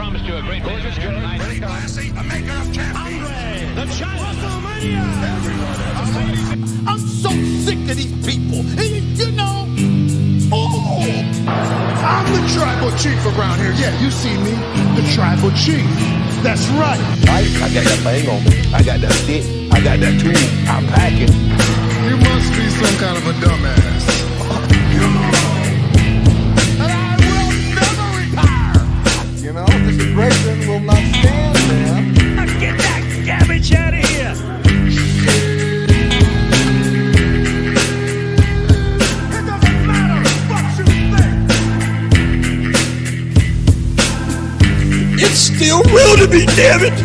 promised you a great gorgeous tonight. Very classy, a maker of champions. The WrestleMania! I'm so sick of these people. You know, I'm the tribal chief around here. Yeah, you see me, the tribal chief. That's right. I got that thing on me. I got that stick. I got that tool. I'm packing. You must be some kind of a dumbass. And I will never retire. You know, this aggression will not stand, man. Get that garbage out of here! It doesn't matter what you think. It's still real to me, damn it.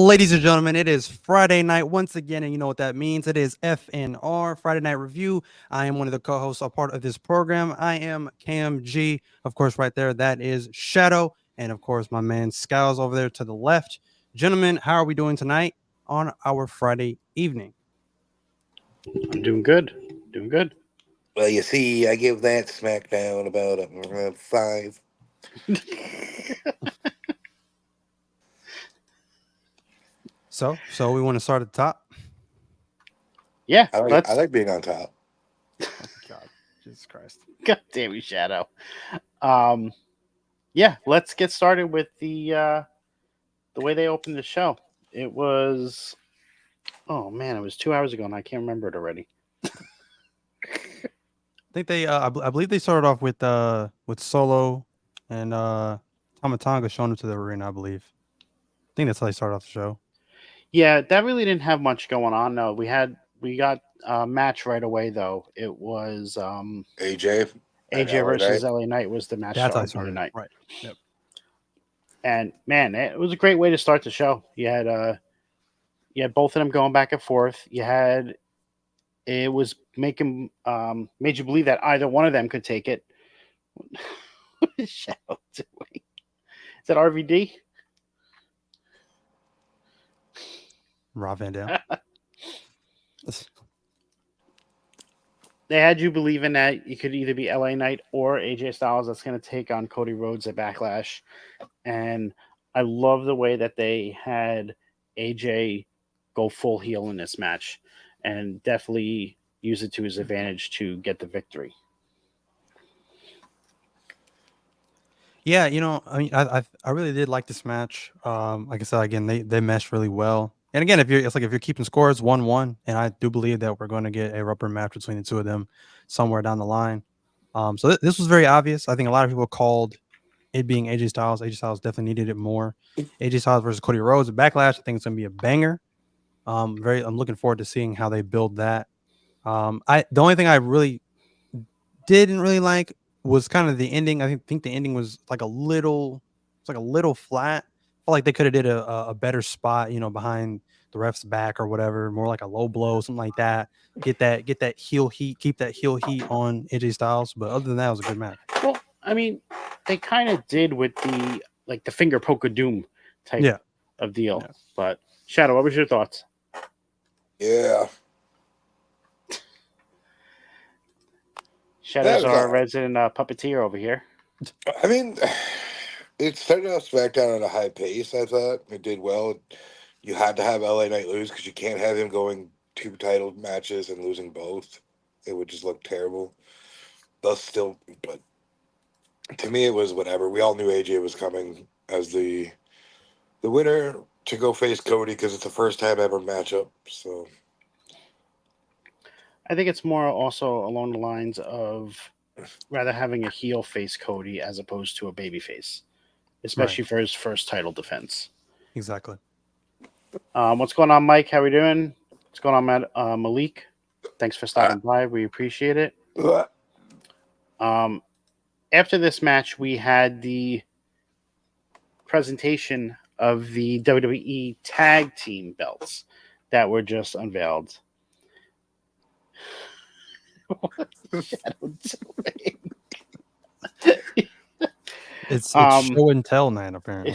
Ladies and gentlemen, it is Friday night once again, and you know what that means. It is FNR, Friday Night Review. I am one of the co-hosts, a part of this program. I am Cam G. Of course, right there, that is Shadow. And of course, my man Scalz over there to the left. Gentlemen, how are we doing tonight on our Friday evening? I'm doing good. Doing good. Well, you see, I give that Smackdown about a 5. So we want to start at the top. Yeah, I like being on top. Oh my God, Jesus Christ! God damn you, Shadow. Yeah, let's get started with the way they opened the show. It was, oh man, it was 2 hours ago, and I can't remember it already. I think they, I believe they started off with Solo and Tama Tonga showing up to the arena. I believe. I think that's how they started off the show. Yeah, that really didn't have much going on. No, we got a match right away though. It was AJ versus LA Knight was the match. That's how I on started. Night. Right. Yep. And man, it was a great way to start the show. You had both of them going back and forth. It was made you believe that either one of them could take it. What is Shadow doing? Is that RVD? Rob Van Dam. They had you believing that you could either be LA Knight or AJ Styles that's going to take on Cody Rhodes at Backlash. And I love the way that they had AJ go full heel in this match and definitely use it to his advantage to get the victory. Yeah, you know, I mean, I really did like this match. Like I said, again, they meshed really well. And again, if you're keeping scores 1-1, and I do believe that we're going to get a rubber match between the two of them somewhere down the line. So this was very obvious. I think a lot of people called it being AJ Styles. AJ Styles definitely needed it more. AJ Styles versus Cody Rhodes at Backlash, I think it's going to be a banger. I'm looking forward to seeing how they build that. The only thing I really didn't really like was kind of the ending. I think the ending was like a little flat. I felt like they could have did a better spot, you know, behind the ref's back or whatever, more like a low blow, something like that. Get that heel heat, keep that heel heat on AJ Styles. But other than that, it was a good match. Well, I mean, they kind of did with the finger poke of doom type of deal. Yeah. But Shadow, what was your thoughts? Yeah. Shadow's our resident puppeteer over here. I mean, it started off SmackDown at a high pace, I thought. It did well. You had to have LA Knight lose because you can't have him going 2 title matches and losing both. It would just look terrible. But to me, it was whatever. We all knew AJ was coming as the winner to go face Cody because it's the first time ever matchup. So I think it's more also along the lines of rather having a heel face Cody as opposed to a baby face, especially for his first title defense. Exactly. What's going on, Mike? How we doing? What's going on, Malik? Thanks for stopping by. We appreciate it. After this match, we had the presentation of the WWE Tag Team belts that were just unveiled. What is Shadow doing? It's show and tell, man. Apparently,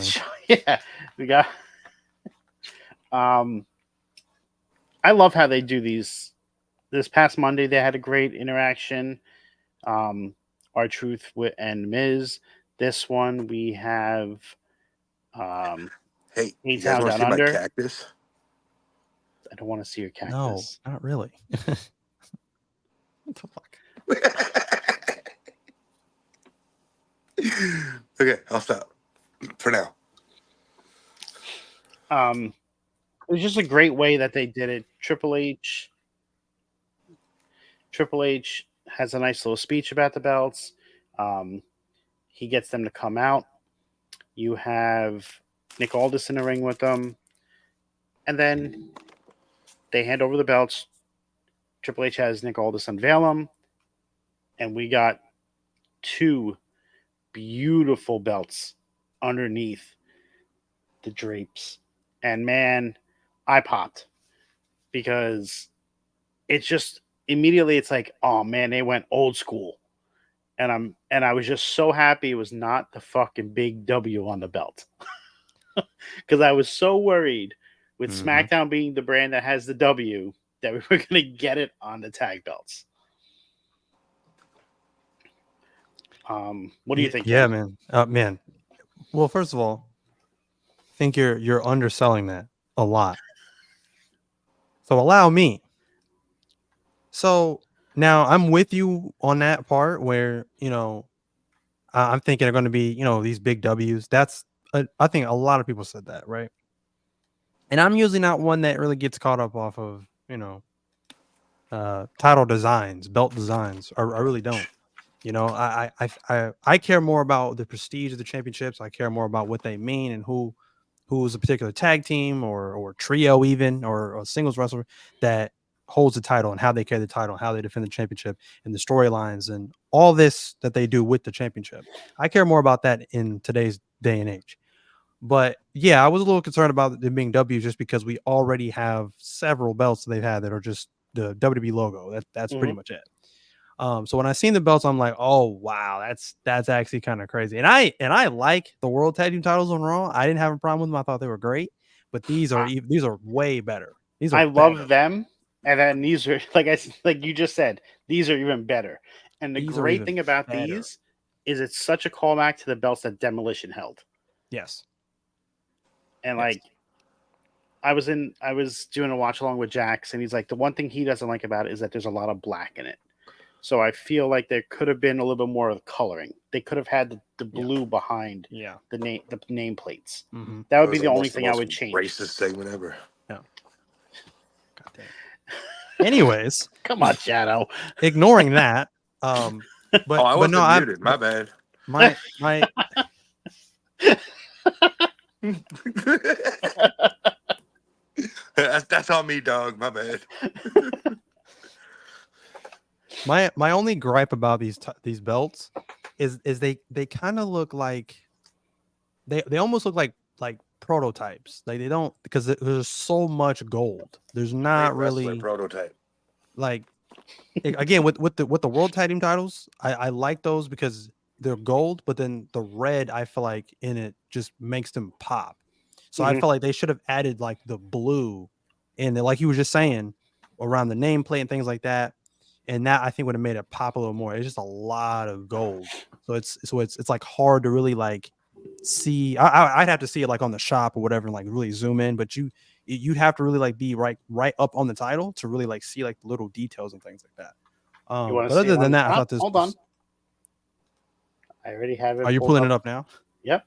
we got. I love how they do these this past Monday they had a great interaction. R-Truth and Miz. This one we have Hey, you guys A-Town want to Down see my Under. cactus? I don't want to see your No, cactus. not really. What the fuck? Okay, I'll stop for now. It was just a great way that they did it. Triple H has a nice little speech about the belts. He gets them to come out. You have Nick Aldis in the ring with them. And then they hand over the belts. Triple H has Nick Aldis unveil them. And we got 2 beautiful belts underneath the drapes. And man, I popped because it's just immediately it's like, oh man, they went old school. And I was just so happy it was not the fucking big W on the belt. Because I was so worried with Smackdown being the brand that has the W that we were going to get it on the tag belts. What do you think? Yeah, Ken? man. Man. Well, first of all, I think you're underselling that a lot. So allow me. So now I'm with you on that part where, I'm thinking they're going to be, these big W's. That's, I think a lot of people said that, right? And I'm usually not one that really gets caught up off of, title designs, belt designs. I really don't. I care more about the prestige of the championships. I care more about what they mean and who's a particular tag team or trio even or a singles wrestler that holds the title and how they carry the title, how they defend the championship and the storylines and all this that they do with the championship. I care more about that in today's day and age. But yeah, I was a little concerned about them being W just because we already have several belts that they've had that are just the WWE logo. That's pretty much it. So when I seen the belts, I'm like, oh wow, that's actually kind of crazy. And I like the World Tag Team titles on Raw. I didn't have a problem with them. I thought they were great, but these are way better. These are I better. love them, and then these are like you just said, these are even better. And the These are great even thing about better. these is it's such a callback to the belts that Demolition held. Yes. And Yes. like I was doing a watch along with Jax, and he's like, the one thing he doesn't like about it is that there's a lot of black in it. So I feel like there could have been a little bit more of coloring. They could have had the blue behind the nameplates. That would be the only thing I would change. Racist segment ever. Yeah. God damn. Anyways, come on, Shadow. Ignoring that, but I wasn't no, muted. My bad. My that's on me, dog. My bad. my only gripe about these belts is they kind of look like they almost look like prototypes. Like they don't, because there's so much gold. There's not really prototype. like again with the World Tag Team titles. I like those because they're gold, but then the red I feel like in it just makes them pop. So I felt like they should have added like the blue in there, like you were just saying, around the nameplate and things like that. And that I think would have made it pop a little more. It's just a lot of gold, so it's like hard to really like see. I'd have to see it like on the shop or whatever, and like really zoom in. But you'd have to really like be right up on the title to really like see like the little details and things like that. But other than that, I thought this. Hold on. I already have it. Are you pulling it up now? Yep.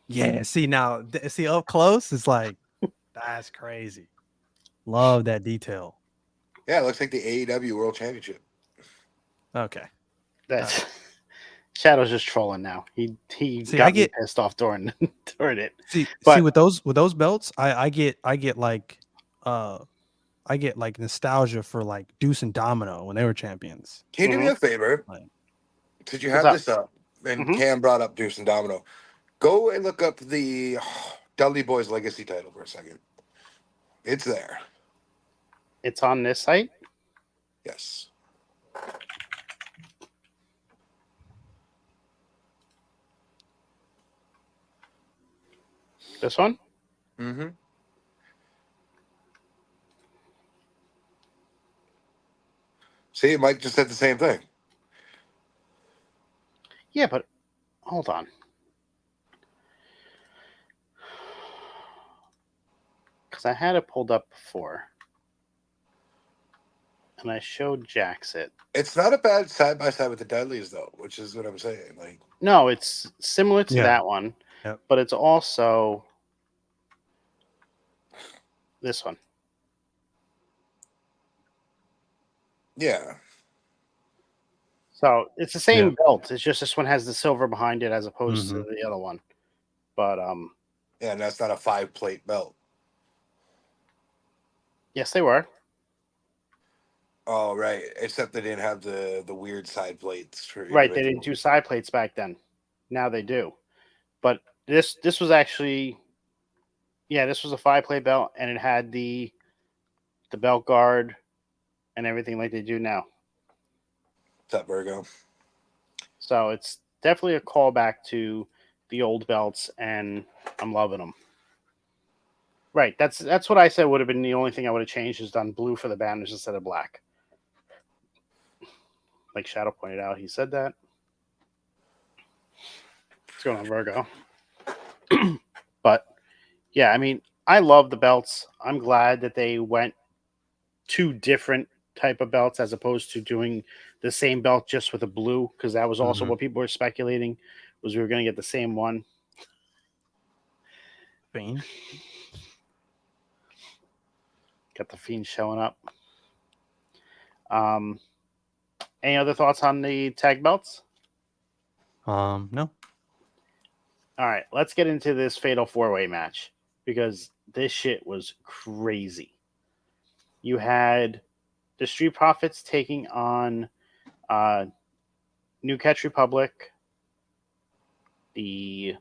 Yeah. See now, see up close. It's like that's crazy. Love that detail. Yeah, it looks like the AEW World Championship. Okay. That's Shadow's just trolling now. He See, got me pissed off during it. See with those belts, I get like I get like nostalgia for like Deuce and Domino when they were champions. Can you do me a favor? Since you have this up, and Cam brought up Deuce and Domino, go and look up the Dudley Boys Legacy title for a second. It's there. It's on this site? Yes. This one? Mm-hmm. See, Mike just said the same thing. Yeah, but hold on. Because I had it pulled up before. And I showed Jax it. It's not a bad side by side with the Dudleys, though, which is what I'm saying. Like, No, it's similar to Yeah. that one, Yep. but it's also this one. yeah, So it's the same Yeah. belt. It's just this one has the silver behind it as opposed to Mhm. the other one. But yeah, and that's not a 5-plate belt. yes, they were. Oh, right. Except they didn't have the weird side plates for Right, they didn't individual. do side plates back then. Now they do. But this was actually this was a 5-plate belt and it had the belt guard and everything like they do now. What's up, Virgo? So it's definitely a callback to the old belts, and I'm loving them. Right, that's what I said would have been the only thing I would have changed is done blue for the banners instead of black. Like Shadow pointed out, he said that. What's going on, Virgo? But yeah, I mean, I love the belts. I'm glad that they went 2 different type of belts as opposed to doing the same belt just with a blue, because that was also Mhm. what people were speculating was we were going to get the same one. Fiend. Got the Fiend showing up. Any other thoughts on the tag belts? No. All right, let's get into this Fatal 4-Way match because this shit was crazy. You had the Street Profits taking on New Catch Republic, the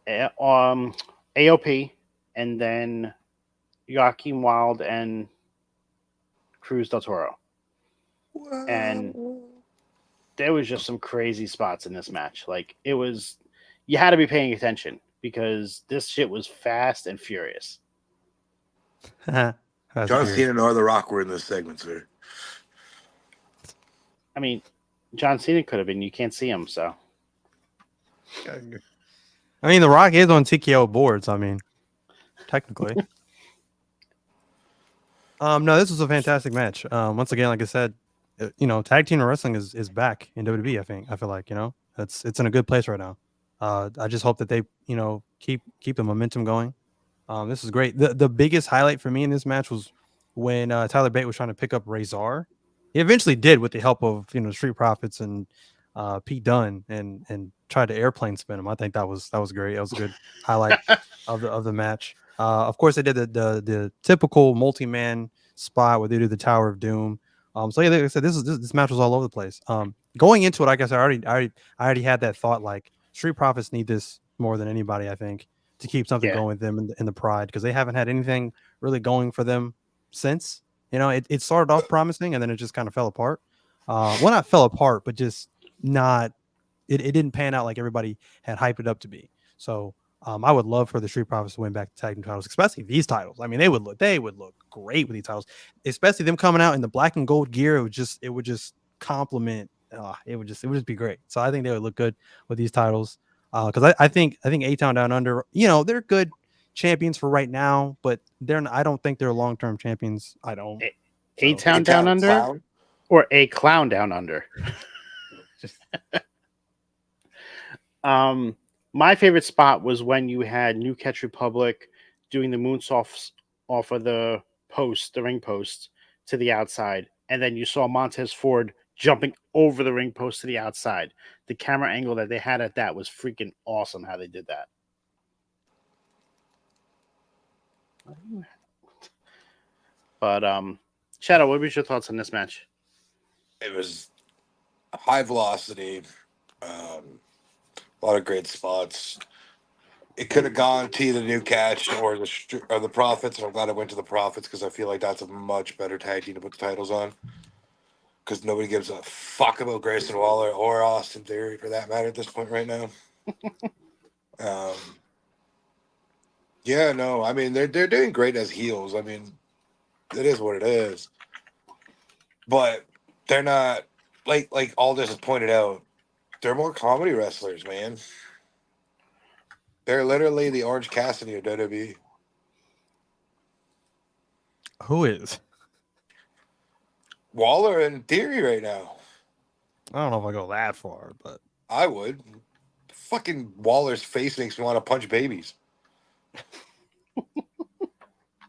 AOP, and then Joaquin Wild and Cruz del Toro. And there was just some crazy spots in this match. Like, it was, you had to be paying attention because this shit was fast and furious. That's John weird. Cena and The Rock were in this segment, sir. I mean, John Cena could have been. You can't see him, so. I mean, The Rock is on TKO boards. I mean, technically. No, this was a fantastic match. Once again, like I said, tag team wrestling is back in WWE. I feel like it's in a good place right now. I just hope that they keep the momentum going. This is great. The biggest highlight for me in this match was when Tyler Bate was trying to pick up Razor. He eventually did with the help of Street Profits and Pete Dunne and tried to airplane spin him. I think that was great. That was a good highlight of the match. Of course, they did the typical multi-man spot where they do the Tower of Doom. So yeah, like I said, this match was all over the place. Going into it, I guess I already had that thought, like Street Profits need this more than anybody, I think, to keep something Yeah. going with them in the Pride, because they haven't had anything really going for them since. It started off promising and then it just kind of fell apart. Well, not fell apart, but just not. It didn't pan out like everybody had hyped it up to be. So I would love for the Street Profits to win back the tag team titles, especially these titles. I mean, they would look great with these titles, especially them coming out in the black and gold gear. It would just complement. It would just be great. So I think they would look good with these titles. Because I think A-Town Down Under, they're good champions for right now, but I don't think they're long-term champions. I don't. A-Town A-Town Down Under Clown? or A Clown Down Under? My favorite spot was when you had New Catch Republic doing the moonsaults off of the ring post to the outside, and then you saw Montez Ford jumping over the ring post to the outside. The camera angle that they had at that was freaking awesome. How they did that. But Shadow, what was your thoughts on this match? It was high velocity, a lot of great spots. It could have gone to the New Catch or the Profits, and I'm glad it went to the Profits because I feel like that's a much better tag team to put the titles on. Because nobody gives a fuck about Grayson Waller or Austin Theory for that matter at this point right now. Yeah, no, I mean they're doing great as heels. I mean, it is what it is. but they're not like Aldous has pointed out. They're more comedy wrestlers, man. They're literally the Orange Cassidy of WWE. Who is? Waller in theory right now. I don't know if I go that far, but I would. Fucking Waller's face makes me want to punch babies.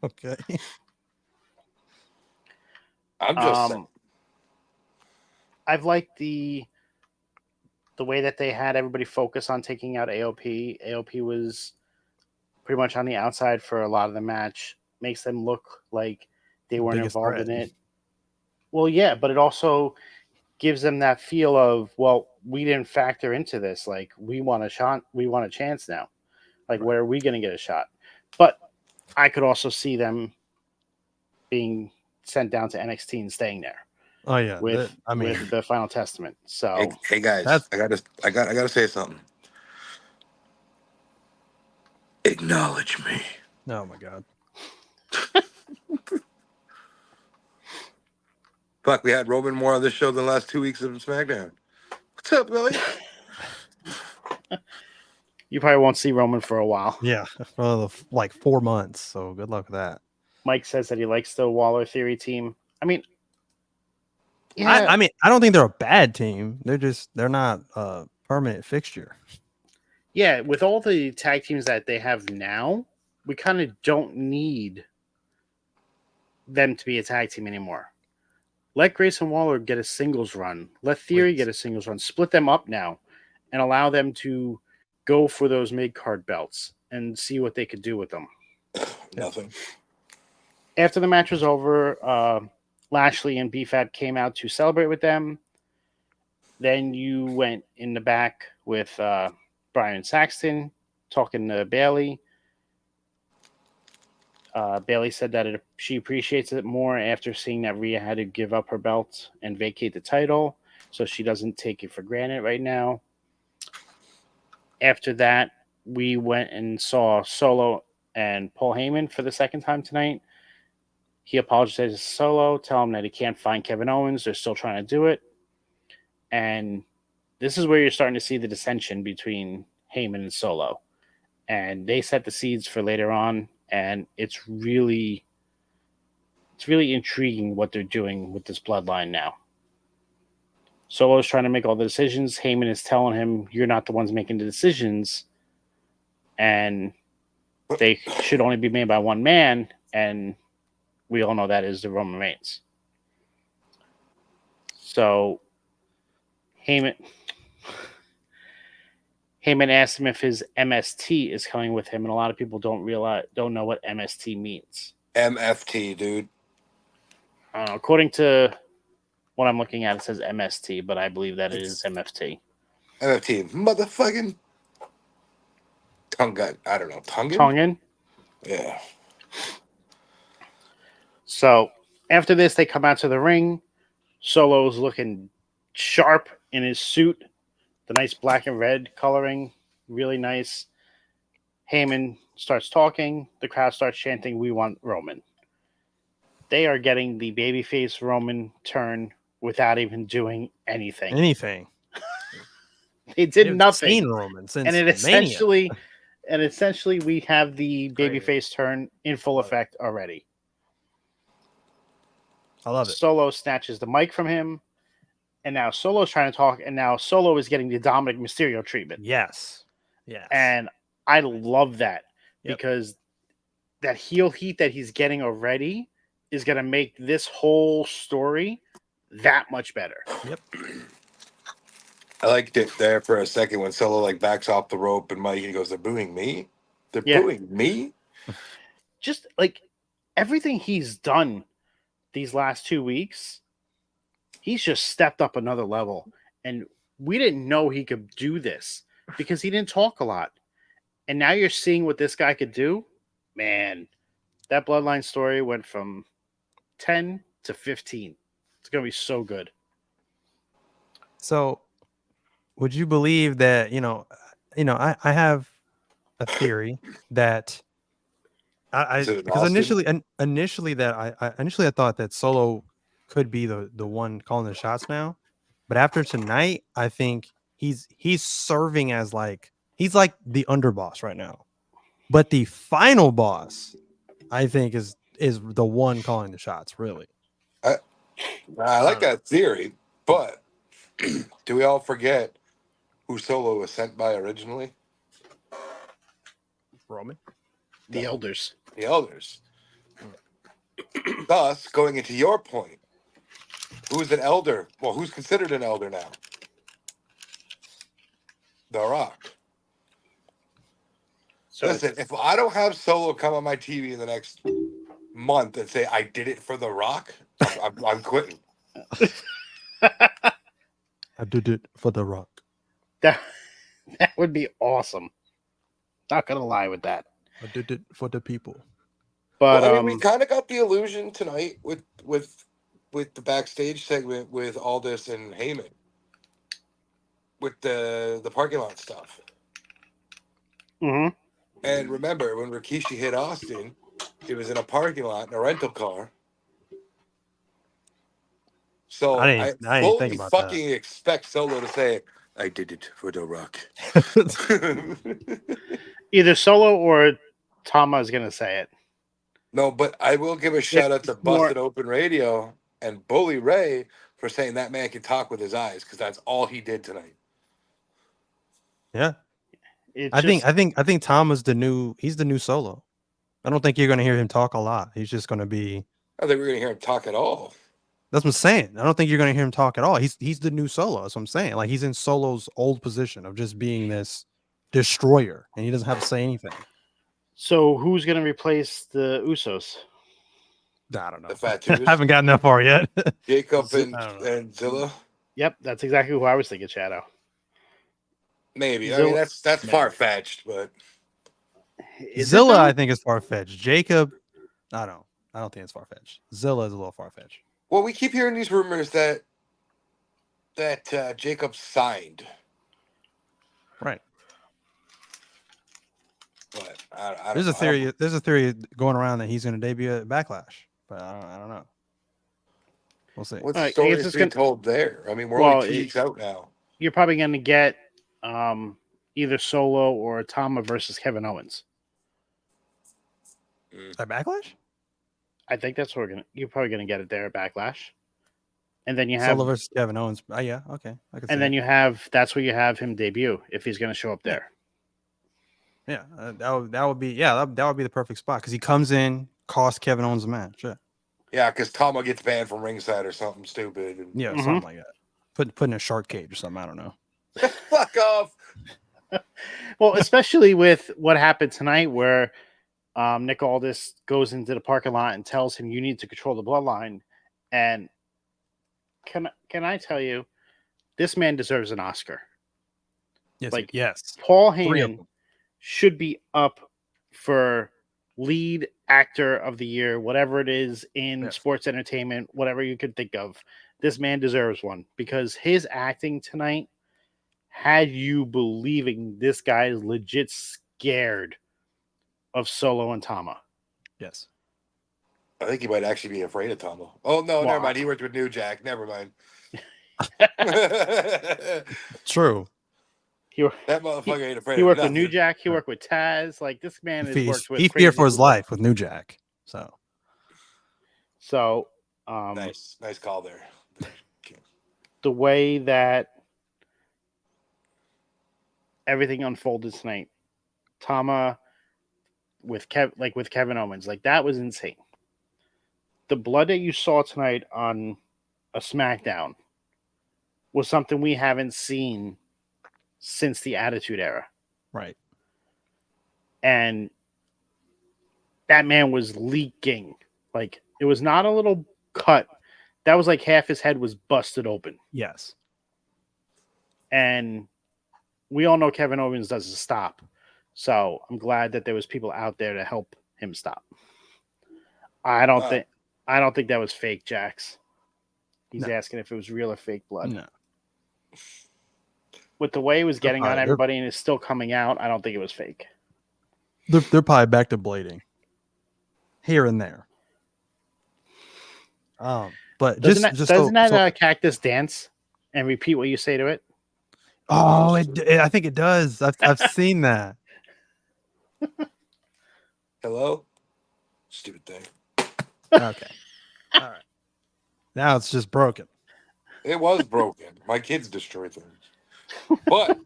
okay. I'm just saying. I've liked the way that they had everybody focus on taking out AOP. AOP was pretty much on the outside for a lot of the match. Makes them look like they weren't Biggest involved threat. in it. Well, yeah, but it also gives them that feel of, well, we didn't factor into this. Like, we want a shot. We want a chance now. Like, where are we going to get a shot? But I could also see them being sent down to NXT and staying there Oh yeah. with the Final Testament. So Hey guys, That's- I gotta say something. Acknowledge me. oh my god. Fuck, we had Roman more on this show than the last 2 weeks of SmackDown. What's up, Billy? you probably won't see Roman for a while. Yeah, for like 4 months. So good luck with that. Mike says that he likes the Waller Theory team. I mean, yeah, I mean, I don't think they're a bad team. They're not a permanent fixture. yeah. With all the tag teams that they have now, we kind of don't need them to be a tag team anymore. Let Grayson Waller get a singles run. Let Theory get a singles run. Split them up now and allow them to go for those mid-card belts and see what they could do with them. Nothing. After the match was over, Lashley and BFAB came out to celebrate with them. Then you went in the back with Brian Saxton talking to Bailey. Bailey said that she appreciates it more after seeing that Rhea had to give up her belt and vacate the title, so she doesn't take it for granted right now. After that, we went and saw Solo and Paul Heyman for the second time tonight. He apologized to Solo, tell him that he can't find Kevin Owens. They're still trying to do it. And this is where you're starting to see the dissension between Heyman and Solo. And they set the seeds for later on. And it's really intriguing what they're doing with this bloodline now. Solo's trying to make all the decisions. Heyman is telling him, you're not the ones making the decisions. And they should only be made by one man. And we all know that is the Roman Reigns. So Heyman asked him if his MST is coming with him, and a lot of people don't know what MST means. MFT, dude. According to what I'm looking at, it says MST, but I believe that it is MFT. MFT, motherfucking Tongan. I don't know. Tongan? Yeah. So after this, they come out to the ring. Solo's looking sharp in his suit. The nice black and red coloring. Really nice. Heyman starts talking. The crowd starts chanting, "We want Roman." They are getting the babyface Roman turn without even doing anything. They did nothing. Seen Roman since And it Mania. essentially we have the babyface turn in full effect already. I love it. Solo snatches the mic from him, and now Solo's trying to talk, and now Solo is getting the Dominic Mysterio treatment. Yes. And I love that because that heel heat that he's getting already is going to make this whole story that much better. Yep. I liked it there for a second when Solo like backs off the rope and Mike, he goes, "They're booing me? They're booing me?" Just like everything he's done these last 2 weeks, he's just stepped up another level. And we didn't know he could do this because he didn't talk a lot. And now you're seeing what this guy could do. Man, that Bloodline story went from 10 to 15. It's going to be so good. So would you believe that, I have a theory that because initially that I thought that Solo could be the one calling the shots now. But after tonight, I think he's serving as like he's like the underboss right now. But the final boss, I think, is the one calling the shots. Really, I like that theory, but do we all forget who Solo was sent by originally? Roman. The No, elders. the elders. Thus, going into your point, who's an elder? Well, who's considered an elder now? The Rock. So Listen, if I don't have Solo come on my TV in the next month and say I did it for The Rock, I'm quitting. I did it for the Rock. that would be awesome. Not gonna lie with that. I did it for the people. But Well, I mean, we kind of got the illusion tonight with the backstage segment with Aldis and Heyman with the parking lot stuff. mhm. And remember, when Rikishi hit Austin, it was in a parking lot in a rental car. So I I didn't think fully about fucking expect Solo to say, "I did it for The Rock." Either Solo or Tama is gonna say it. No, but I will give a shout out to It's more- Busted Open Radio and Bully Ray for saying that man can talk with his eyes because that's all he did tonight. Yeah, It's I think Tom is he's the new Solo. I don't think you're going to hear him talk a lot. He's just going to be. I think we're gonna hear him talk at all. That's what I'm saying. I don't think you're going to hear him talk at all. He's the new Solo. That's what I'm saying. Like he's in Solo's old position of just being this destroyer, and he doesn't have to say anything. So who's gonna replace the Usos? I don't know. The Fat I Twos. haven't gotten that far yet. Jacob I don't know. and Zilla. Yep, that's exactly who I was thinking, Shadow. Maybe. I Zilla- mean, that's far fetched, but Is it Zilla, though? I think, is far fetched. Jacob, I don't think it's far fetched. Zilla is a little far fetched. well, we keep hearing these rumors that Jacob signed, Right. but I don't There's know. a theory. There's a theory going around that he's going to debut at Backlash, but I don't know. We'll see. What I guess story it's is being gonna- told there? I mean, we're Well, only 2 weeks out now. You're probably gonna get either Solo or Tama versus Kevin Owens. At Backlash? I think that's what you're probably gonna get it there at Backlash. And then you have Solo versus Kevin Owens. Yeah, okay. I can see and then that. you have that's where you have him debut if he's gonna show up there. Yeah, that would be that would be the perfect spot because he comes in, costs Kevin Owens a match. Yeah, Yeah, because Tama gets banned from ringside or something stupid. And... yeah, something like that. Put in a shark cage or something. I don't know. Fuck off. Well, especially with what happened tonight where Nick Aldis goes into the parking lot and tells him you need to control the bloodline. And can I tell you, this man deserves an Oscar. Yes, Like, yes. Paul 3 of Heyman them. should be up for lead actor of the year, whatever it is in Yes. sports entertainment, whatever you could think of. This man deserves one because his acting tonight had you believing this guy is legit scared of Solo and Tama. Yes. I think he might actually be afraid of Tama. Oh, no, Well, never mind. He worked with New Jack. Never mind. True. That motherfucker ain't afraid He of worked with nothing. New Jack. He worked with Taz. Like, this man has worked with He crazy feared for his people. life with New Jack. So, Nice call there. the way that everything unfolded tonight, Tama with Kevin Owens, like that was insane. The blood that you saw tonight on a SmackDown was something we haven't seen since the Attitude Era. Right. And that man was leaking. Like, it was not a little cut. That was like half his head was busted open. Yes. And we all know Kevin Owens doesn't stop. So I'm glad that there was people out there to help him stop. I don't think that was fake, Jax. He's asking if it was real or fake blood. No. With the way it was getting on They're- everybody and it's still coming out, I don't think it was fake. They're probably back to blading. Here and there. But Doesn't just that cactus dance and repeat what you say to it? oh, I think it does. I've seen that. Hello? Stupid thing. Okay. All right. Now it's just broken. It was broken. My kids destroy things. But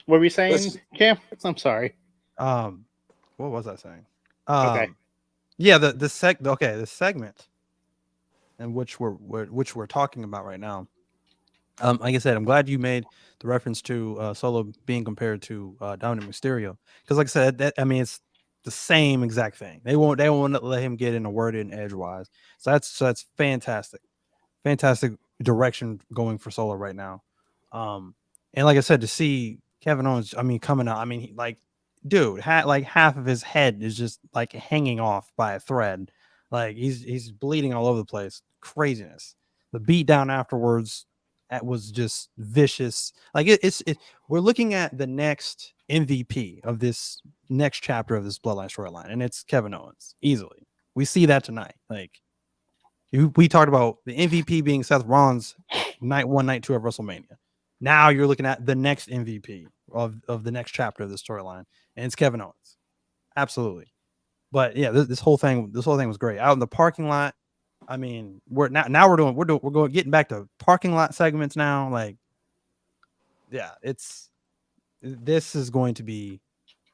What were we saying, listen, Cam? I'm sorry. What was I saying? Okay. Yeah, the segment and which we're talking about right now. Like I said, I'm glad you made the reference to Solo being compared to Dominic Mysterio, because like I said, it's the same exact thing. They won't let him get in a word in edgewise. So that's fantastic direction going for Solo right now. And like I said, to see Kevin Owens, coming out, dude, half of his head is just like hanging off by a thread, like he's bleeding all over the place. Craziness. The beat down afterwards, that was just vicious. Like we're looking at the next MVP of this next chapter of this Bloodline storyline, and it's Kevin Owens easily. We see that tonight. Like we talked about the MVP being Seth Rollins night 1, night 2 of WrestleMania. Now you're looking at the next MVP of the next chapter of the storyline, and it's Kevin Owens. Absolutely. But yeah, this whole thing was great. Out in the parking lot, we're going getting back to parking lot segments now. Like, yeah, this is going to be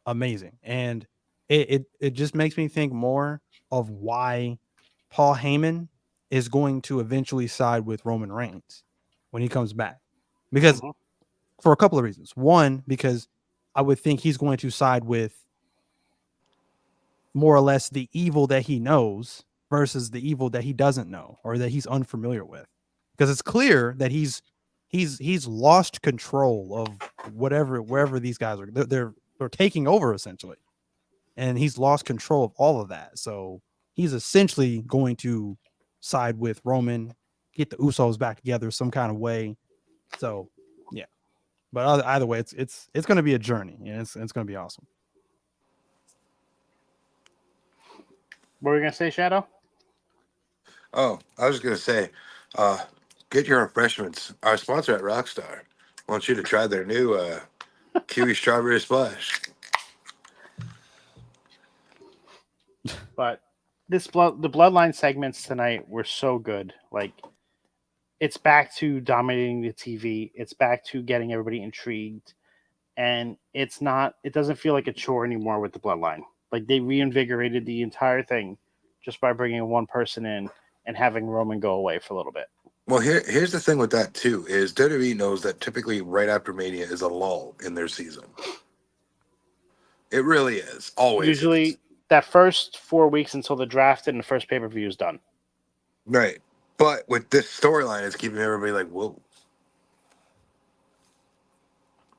amazing, and it just makes me think more of why Paul Heyman is going to eventually side with Roman Reigns when he comes back, because for a couple of reasons. One, because I would think he's going to side with more or less the evil that he knows versus the evil that he doesn't know or that he's unfamiliar with, because it's clear that he's lost control of wherever these guys are. They're taking over essentially, and he's lost control of all of that. So he's essentially going to side with Roman, get the Usos back together some kind of way. So yeah, but either way, it's going to be a journey, and it's going to be awesome. What were we gonna say, Shadow? oh, I was just gonna say, get your refreshments. Our sponsor at Rockstar wants you to try their new kiwi strawberry splash. But the Bloodline segments tonight were so good. Like, it's back to dominating the TV. It's back to getting everybody intrigued, and it doesn't feel like a chore anymore with the Bloodline. Like, they reinvigorated the entire thing just by bringing one person in and having Roman go away for a little bit. Well, here's the thing with that too is WWE knows that typically right after Mania is a lull in their season. It really is. Always. Usually that first 4 weeks until the draft and the first pay-per-view is done. Right. But with this storyline, it's keeping everybody like, whoa.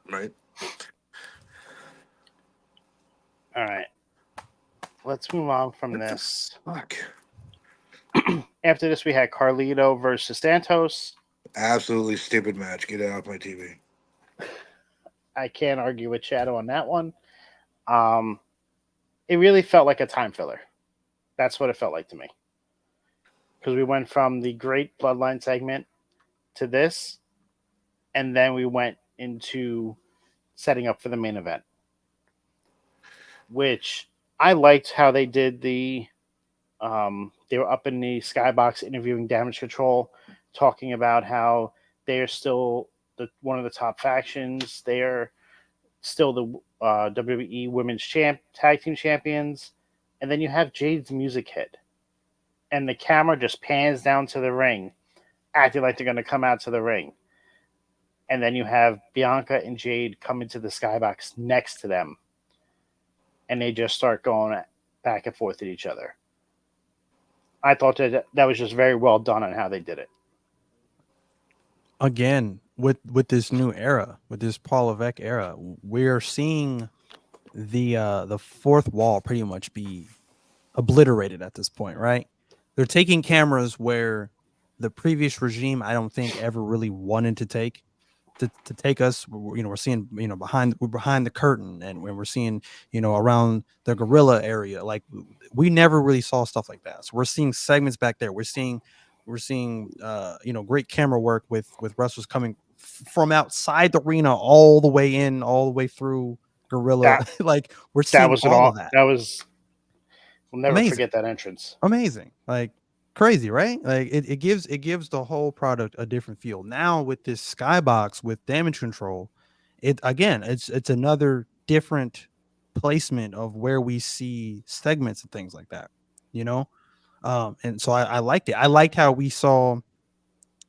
Right? All right. Let's move on from this. Fuck. After this, we had Carlito versus Santos. Absolutely stupid match. Get it off my TV. I can't argue with Shadow on that one. It really felt like a time filler. That's what it felt like to me. Because we went from the great Bloodline segment to this, and then we went into setting up for the main event, which I liked how they did the they were up in the skybox interviewing Damage Control, talking about how they are still one of the top factions. They are still the WWE Women's Tag Team Champions. And then you have Jade's music hit, and the camera just pans down to the ring, acting like they're going to come out to the ring. And then you have Bianca and Jade come into the skybox next to them, and they just start going back and forth at each other. I thought that was just very well done on how they did it. Again, with this new era, with this Paul Levesque era, we're seeing the fourth wall pretty much be obliterated at this point, right? They're taking cameras where the previous regime, I don't think, ever really wanted to take us. We're seeing, behind the curtain, and when we're seeing, around the gorilla area, like we never really saw stuff like that. So we're seeing segments back there. We're great camera work with wrestlers coming from outside the arena all the way in, all the way through Gorilla. Like we're That seeing was all of that. That was. We'll never Amazing. forget that entrance. Amazing, like crazy, right? Like it gives the whole product a different feel. Now with this skybox with damage control, it's another different placement of where we see segments and things like that, you know. And so I liked it. I liked how we saw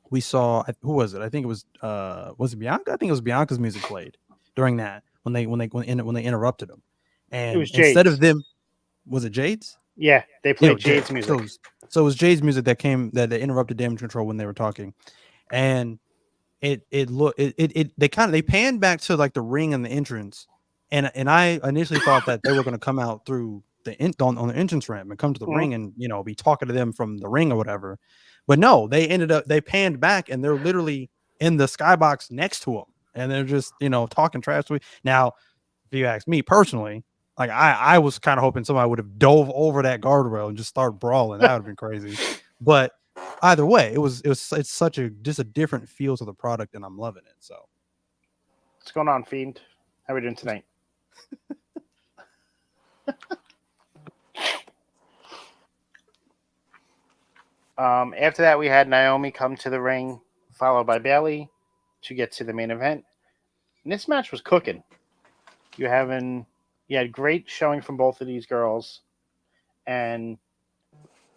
who was it? I think it was it Bianca? I think it was Bianca's music played during that when they interrupted them, It was and instead Jade's. of them, was it Jade's? Yeah, they played Jade's music. So it was Jade's music that they interrupted damage control when they were talking, and they panned back to like the ring and the entrance, and I initially thought that they were going to come out through on the entrance ramp and come to the ring and be talking to them from the ring or whatever, but no, they panned back and they're literally in the skybox next to them, and they're just talking trash to me. Now, if you ask me personally, like I was kind of hoping somebody would have dove over that guardrail and just start brawling. That would have been crazy. But either way, it's such a different feel to the product, and I'm loving it. So what's going on, Fiend? How are we doing tonight? After that, we had Naomi come to the ring, followed by Bayley to get to the main event. And this match was cooking. You had great showing from both of these girls, and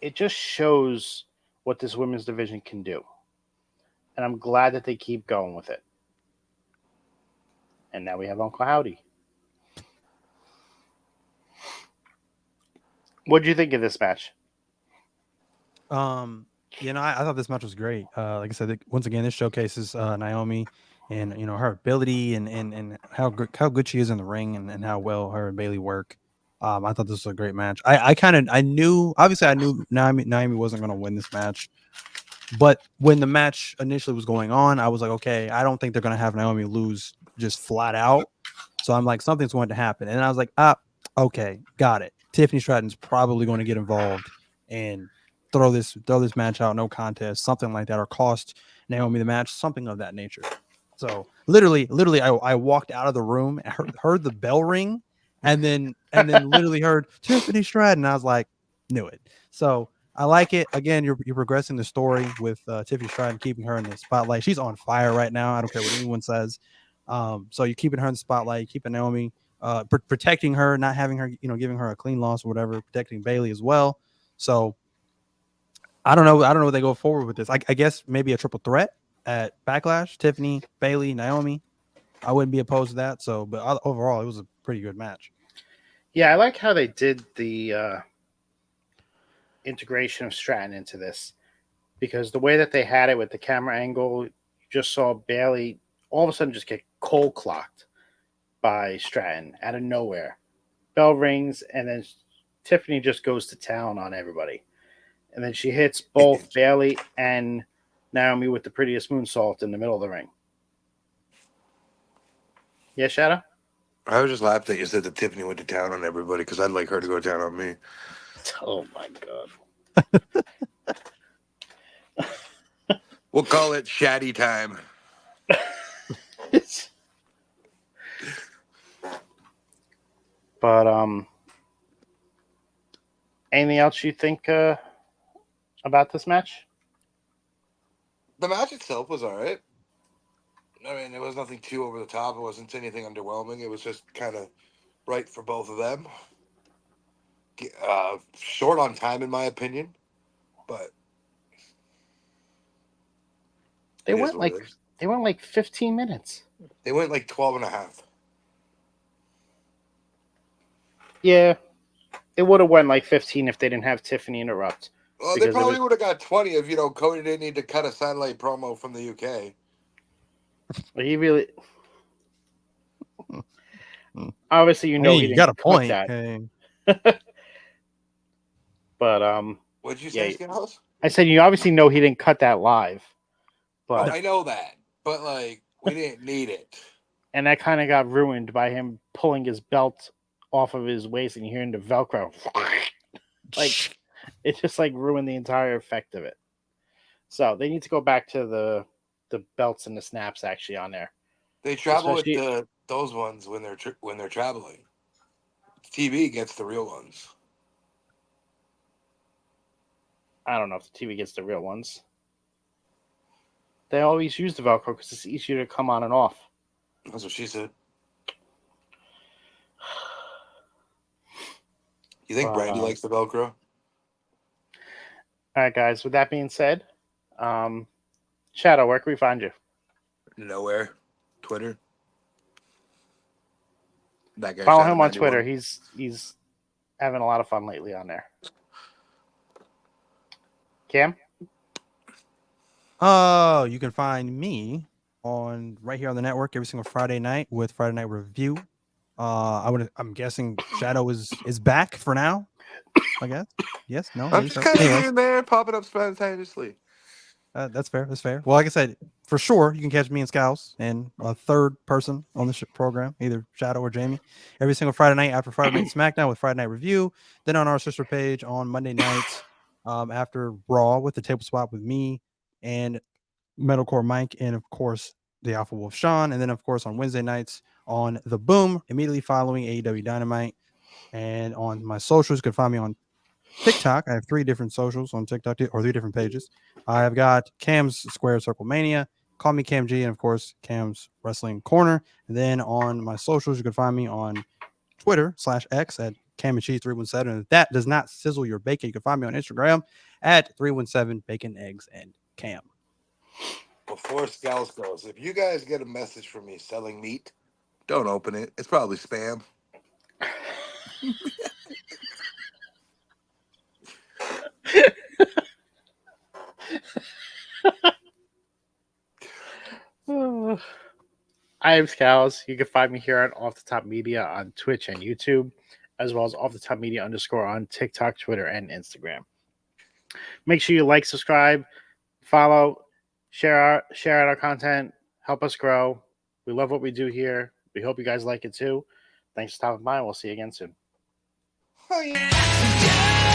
it just shows what this women's division can do. And I'm glad that they keep going with it. And now we have Uncle Howdy. What did you think of this match? I thought this match was great. Like I said, once again, this showcases Naomi and her ability and how good she is in the ring and how well her and Bayley work. I thought this was a great match. I knew Naomi wasn't going to win this match, but when the match initially was going on, I was like, okay, I don't think they're going to have Naomi lose just flat out. So I'm like, something's going to happen, and I was like, okay, got it. Tiffany Stratton's probably going to get involved and throw this match out, no contest, something like that, or cost Naomi the match, something of that nature. So literally, I walked out of the room, heard the bell ring, and then literally heard Tiffany Stratton. I was like, knew it. So I like it. Again, you're progressing the story with Tiffany Stratton, keeping her in the spotlight. She's on fire right now. I don't care what anyone says. So you're keeping her in the spotlight, keeping Naomi, protecting her, not having her, giving her a clean loss or whatever, protecting Bayley as well. So I don't know what they go forward with this. I guess maybe a triple threat at Backlash: Tiffany, Bayley, Naomi. I wouldn't be opposed to that. So, but overall, it was a pretty good match. Yeah, I like how they did the integration of Stratton into this, because the way that they had it with the camera angle, you just saw Bayley all of a sudden just get cold clocked by Stratton out of nowhere. Bell rings, and then Tiffany just goes to town on everybody. And then she hits both Bayley and Naomi with the prettiest moonsault in the middle of the ring. Yeah, Shadow? I was just laughing that you said that Tiffany went to town on everybody because I'd like her to go to town on me. Oh, my God. We'll call it Shaddy time. But, anything else you think about this match? The match itself was all right. I mean, it was nothing too over the top. It wasn't anything underwhelming. It was just kind of right for both of them. Short on time, in my opinion, but they went like 15 minutes. They went like 12 and a half. Yeah, it would have went like 15 if they didn't have Tiffany interrupt. Well, they probably would have got 20 if Cody didn't need to cut a satellite promo from the UK. He really, obviously, he didn't got a cut point. that. Hey. But what'd you say, Scalz? I said you obviously know he didn't cut that live. But I know that, but we didn't need it. And that kind of got ruined by him pulling his belt off of his waist and hearing the Velcro. It just ruined the entire effect of it. So they need to go back to the belts and the snaps actually on there. They travel Especially- with those ones when they're traveling. TV gets the real ones. I don't know if the TV gets the real ones. They always use the Velcro because it's easier to come on and off. That's what she said. You think Brandy likes the Velcro? All right, guys. With that being said, Shadow, where can we find you? Nowhere. Twitter. That guy. Follow Shadow him on 91. Twitter. He's having a lot of fun lately on there. Cam? You can find me on right here on the network every single Friday night with Friday Night Review. I'm guessing Shadow is back for now. I guess. Yes. No. I'm maybe just so. kind of Anyways, here and there, popping up spontaneously. that's fair. That's fair. Well, like I said, for sure, you can catch me and Scalz and a third person on the program, either Shadow or Jamie, every single Friday night after Friday Night Smackdown with Friday Night Review. Then on our sister page on Monday nights after Raw with the table spot with me and Metalcore Mike, and of course the Alpha Wolf Sean, and then of course on Wednesday nights on the Boom immediately following AEW Dynamite. And on my socials, you can find me on TikTok. I have 3 different socials on TikTok, or 3 different pages. I've got Cam's Square Circle Mania, Call Me Cam G, and of course Cam's Wrestling Corner. And then on my socials, you can find me on Twitter /X at CamandCheese317. And if that does not sizzle your bacon, you can find me on Instagram at 317 Bacon Eggs and Cam. Before Scalz goes, if you guys get a message from me selling meat, don't open it. It's probably spam. I am Scalz. You can find me here on Off the Top Media on Twitch and YouTube, as well as Off the Top Media _ on TikTok, Twitter, and Instagram. Make sure you like, subscribe, follow, share out our content, help us grow. We love what we do here. We hope you guys like it too. Thanks for stopping by. We'll see you again soon. Oh, yeah.